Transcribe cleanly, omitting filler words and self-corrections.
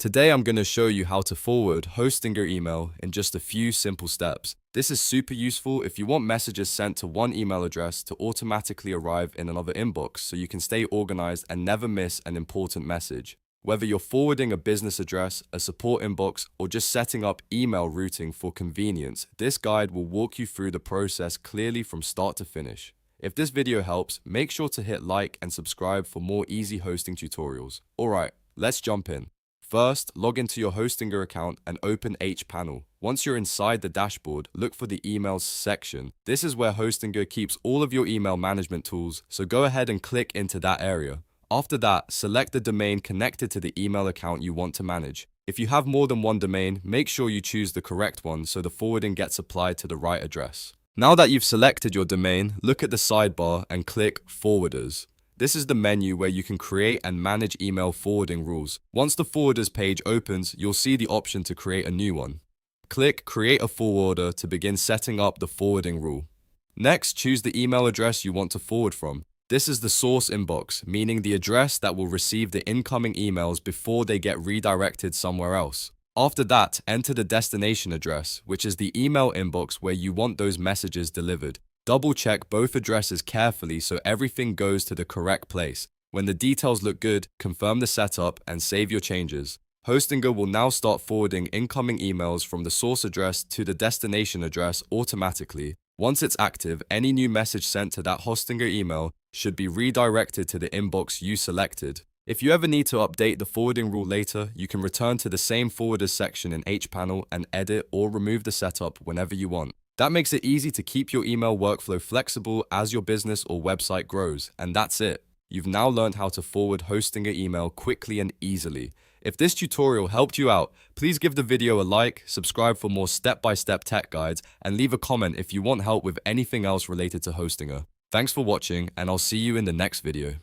Today I'm going to show you how to forward Hostinger email in just a few simple steps. This is super useful if you want messages sent to one email address to automatically arrive in another inbox so you can stay organized and never miss an important message. Whether you're forwarding a business address, a support inbox, or just setting up email routing for convenience, this guide will walk you through the process clearly from start to finish. If this video helps, make sure to hit like and subscribe for more easy hosting tutorials. Alright, let's jump in. First, log into your Hostinger account and open hPanel. Once you're inside the dashboard, look for the Emails section. This is where Hostinger keeps all of your email management tools, so go ahead and click into that area. After that, select the domain connected to the email account you want to manage. If you have more than one domain, make sure you choose the correct one so the forwarding gets applied to the right address. Now that you've selected your domain, look at the sidebar and click Forwarders. This is the menu where you can create and manage email forwarding rules. Once the forwarders page opens, you'll see the option to create a new one. Click Create a Forwarder to begin setting up the forwarding rule. Next, choose the email address you want to forward from. This is the source inbox, meaning the address that will receive the incoming emails before they get redirected somewhere else. After that, enter the destination address, which is the email inbox where you want those messages delivered. Double check both addresses carefully so everything goes to the correct place. When the details look good, confirm the setup and save your changes. Hostinger will now start forwarding incoming emails from the source address to the destination address automatically. Once it's active, any new message sent to that Hostinger email should be redirected to the inbox you selected. If you ever need to update the forwarding rule later, you can return to the same forwarders section in hPanel and edit or remove the setup whenever you want. That makes it easy to keep your email workflow flexible as your business or website grows. And that's it. You've now learned how to forward Hostinger email quickly and easily. If this tutorial helped you out, please give the video a like, subscribe for more step-by-step tech guides, and leave a comment if you want help with anything else related to Hostinger. Thanks for watching, and I'll see you in the next video.